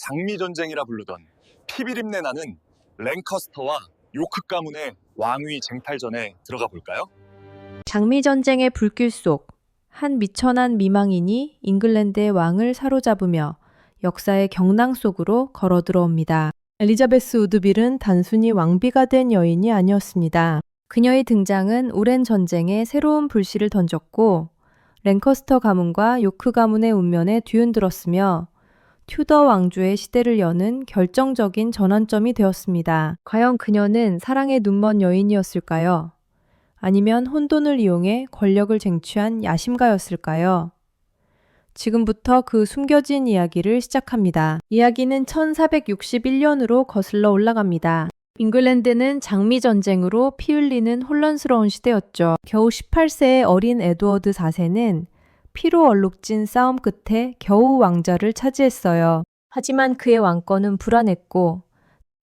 장미전쟁이라 부르던 피비린내 나는 랭커스터와 요크 가문의 왕위 쟁탈전에 들어가 볼까요? 장미전쟁의 불길 속 한 미천한 미망인이 잉글랜드의 왕을 사로잡으며 역사의 경랑 속으로 걸어 들어옵니다. 엘리자베스 우드빌은 단순히 왕비가 된 여인이 아니었습니다. 그녀의 등장은 오랜 전쟁에 새로운 불씨를 던졌고 랭커스터 가문과 요크 가문의 운명에 뒤흔들었으며 튜더 왕조의 시대를 여는 결정적인 전환점이 되었습니다. 과연 그녀는 사랑에 눈먼 여인이었을까요? 아니면 혼돈을 이용해 권력을 쟁취한 야심가였을까요? 지금부터 그 숨겨진 이야기를 시작합니다. 이야기는 1461년으로 거슬러 올라갑니다. 잉글랜드는 장미전쟁으로 피 흘리는 혼란스러운 시대였죠. 겨우 18세의 어린 에드워드 4세는 피로 얼룩진 싸움 끝에 겨우 왕좌를 차지했어요. 하지만 그의 왕권은 불안했고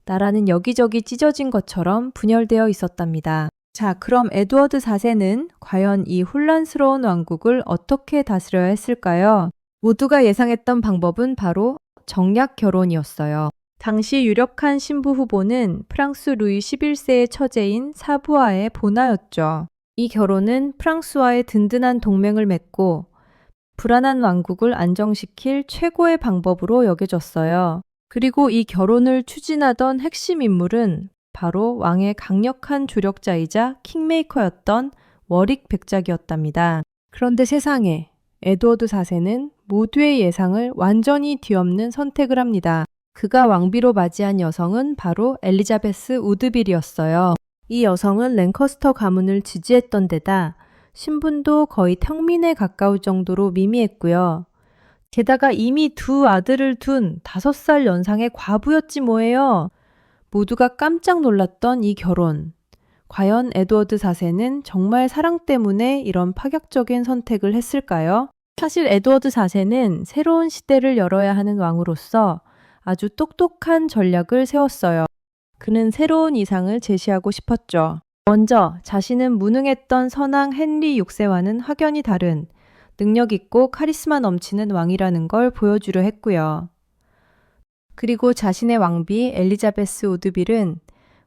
나라는 여기저기 찢어진 것처럼 분열되어 있었답니다. 자, 그럼 에드워드 4세는 과연 이 혼란스러운 왕국을 어떻게 다스려야 했을까요? 모두가 예상했던 방법은 바로 정략 결혼이었어요. 당시 유력한 신부 후보는 프랑스 루이 11세의 처제인 사부아의 보나였죠. 이 결혼은 프랑스와의 든든한 동맹을 맺고 불안한 왕국을 안정시킬 최고의 방법으로 여겨졌어요. 그리고 이 결혼을 추진하던 핵심 인물은 바로 왕의 강력한 조력자이자 킹메이커였던 워릭 백작이었답니다. 그런데 세상에 에드워드 4세는 모두의 예상을 완전히 뒤엎는 선택을 합니다. 그가 왕비로 맞이한 여성은 바로 엘리자베스 우드빌이었어요. 이 여성은 랭커스터 가문을 지지했던 데다 신분도 거의 평민에 가까울 정도로 미미했고요. 게다가 이미 두 아들을 둔 5살 연상의 과부였지 뭐예요. 모두가 깜짝 놀랐던 이 결혼. 과연 에드워드 4세는 정말 사랑 때문에 이런 파격적인 선택을 했을까요? 사실 에드워드 4세는 새로운 시대를 열어야 하는 왕으로서 아주 똑똑한 전략을 세웠어요. 그는 새로운 이상을 제시하고 싶었죠. 먼저 자신은 무능했던 선왕 헨리 6세와는 확연히 다른 능력 있고 카리스마 넘치는 왕이라는 걸 보여주려 했고요. 그리고 자신의 왕비 엘리자베스 우드빌은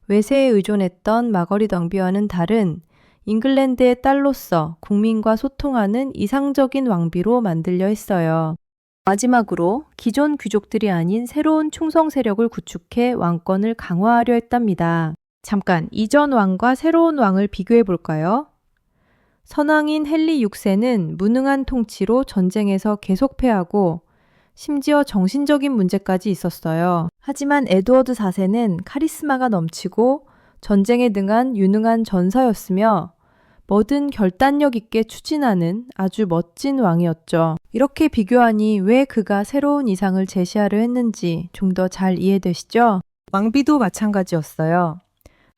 외세에 의존했던 마거릿 왕비와는 다른 잉글랜드의 딸로서 국민과 소통하는 이상적인 왕비로 만들려 했어요. 마지막으로 기존 귀족들이 아닌 새로운 충성 세력을 구축해 왕권을 강화하려 했답니다. 잠깐, 이전 왕과 새로운 왕을 비교해 볼까요? 선왕인 헨리 6세는 무능한 통치로 전쟁에서 계속 패하고 심지어 정신적인 문제까지 있었어요. 하지만 에드워드 4세는 카리스마가 넘치고 전쟁에 능한 유능한 전사였으며 뭐든 결단력 있게 추진하는 아주 멋진 왕이었죠. 이렇게 비교하니 왜 그가 새로운 이상을 제시하려 했는지 좀 더 잘 이해되시죠? 왕비도 마찬가지였어요.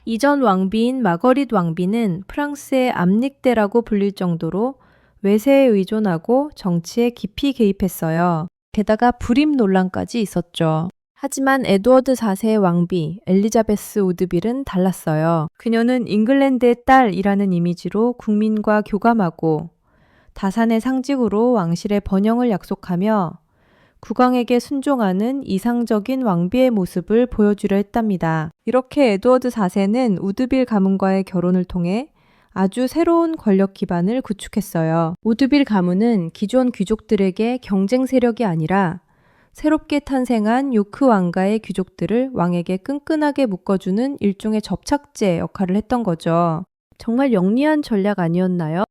이전 왕비인 마거릿 왕비는 프랑스의 암닉대라고 불릴 정도로 외세에 의존하고 정치에 깊이 개입했어요. 게다가 불임 논란까지 있었죠. 하지만 에드워드 4세의 왕비 엘리자베스 우드빌은 달랐어요. 그녀는 잉글랜드의 딸이라는 이미지로 국민과 교감하고 다산의 상징으로 왕실의 번영을 약속하며 국왕에게 순종하는 이상적인 왕비의 모습을 보여주려 했답니다. 이렇게 에드워드 4세는 우드빌 가문과의 결혼을 통해 아주 새로운 권력 기반을 구축했어요. 우드빌 가문은 기존 귀족들에게 경쟁 세력이 아니라 새롭게 탄생한 요크 왕가의 귀족들을 왕에게 끈끈하게 묶어주는 일종의 접착제 역할을 했던 거죠. 정말 영리한 전략 아니었나요?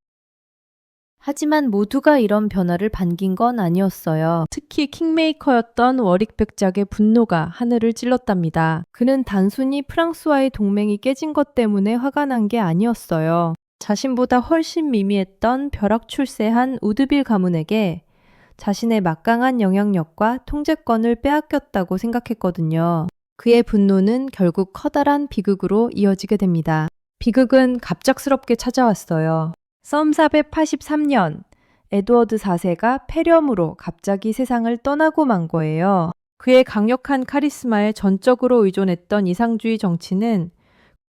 하지만 모두가 이런 변화를 반긴 건 아니었어요. 특히 킹메이커였던 워릭 백작의 분노가 하늘을 찔렀답니다. 그는 단순히 프랑스와의 동맹이 깨진 것 때문에 화가 난 게 아니었어요. 자신보다 훨씬 미미했던 벼락 출세한 우드빌 가문에게 자신의 막강한 영향력과 통제권을 빼앗겼다고 생각했거든요. 그의 분노는 결국 커다란 비극으로 이어지게 됩니다. 비극은 갑작스럽게 찾아왔어요. 썸 483년, 에드워드 4세가 폐렴으로 갑자기 세상을 떠나고 만 거예요. 그의 강력한 카리스마에 전적으로 의존했던 이상주의 정치는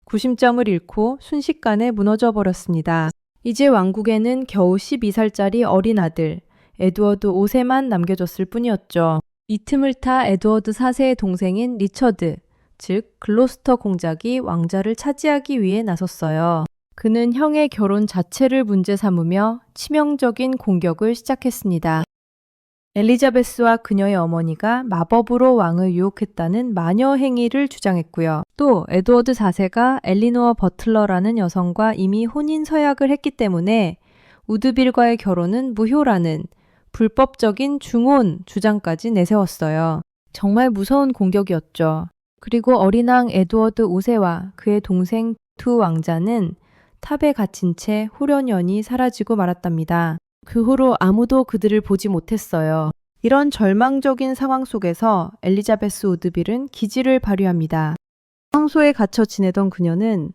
구심점을 잃고 순식간에 무너져 버렸습니다. 이제 왕국에는 겨우 12살짜리 어린 아들, 에드워드 5세만 남겨졌을 뿐이었죠. 이 틈을 타 에드워드 4세의 동생인 리처드, 즉 글로스터 공작이 왕자를 차지하기 위해 나섰어요. 그는 형의 결혼 자체를 문제 삼으며 치명적인 공격을 시작했습니다. 엘리자베스와 그녀의 어머니가 마법으로 왕을 유혹했다는 마녀 행위를 주장했고요. 또 에드워드 4세가 엘리노어 버틀러라는 여성과 이미 혼인 서약을 했기 때문에 우드빌과의 결혼은 무효라는 불법적인 중혼 주장까지 내세웠어요. 정말 무서운 공격이었죠. 그리고 어린왕 에드워드 5세와 그의 동생 두 왕자는 탑에 갇힌 채 후련연히 사라지고 말았답니다. 그 후로 아무도 그들을 보지 못했어요. 이런 절망적인 상황 속에서 엘리자베스 우드빌은 기지를 발휘합니다. 황소에 갇혀 지내던 그녀는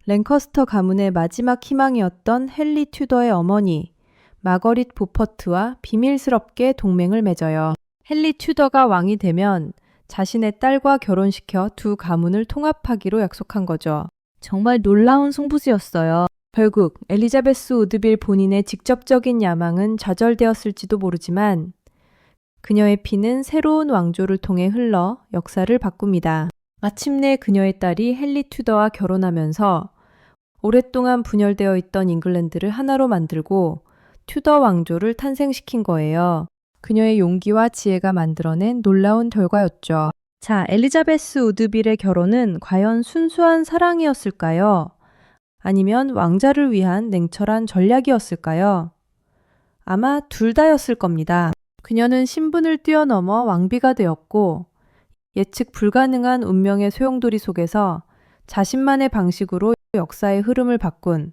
랭커스터 가문의 마지막 희망이었던 헨리 튜더의 어머니 마거릿 보퍼트와 비밀스럽게 동맹을 맺어요. 헨리 튜더가 왕이 되면 자신의 딸과 결혼시켜 두 가문을 통합하기로 약속한 거죠. 정말 놀라운 승부수였어요. 결국 엘리자베스 우드빌 본인의 직접적인 야망은 좌절되었을지도 모르지만 그녀의 피는 새로운 왕조를 통해 흘러 역사를 바꿉니다. 마침내 그녀의 딸이 헨리 튜더와 결혼하면서 오랫동안 분열되어 있던 잉글랜드를 하나로 만들고 튜더 왕조를 탄생시킨 거예요. 그녀의 용기와 지혜가 만들어낸 놀라운 결과였죠. 자, 엘리자베스 우드빌의 결혼은 과연 순수한 사랑이었을까요? 아니면 왕자를 위한 냉철한 전략이었을까요? 아마 둘 다였을 겁니다. 그녀는 신분을 뛰어넘어 왕비가 되었고 예측 불가능한 운명의 소용돌이 속에서 자신만의 방식으로 역사의 흐름을 바꾼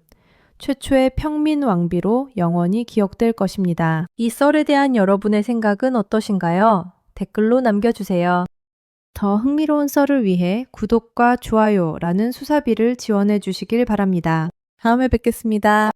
최초의 평민 왕비로 영원히 기억될 것입니다. 이 썰에 대한 여러분의 생각은 어떠신가요? 댓글로 남겨주세요. 더 흥미로운 썰을 위해 구독과 좋아요라는 수사비를 지원해 주시길 바랍니다. 다음에 뵙겠습니다.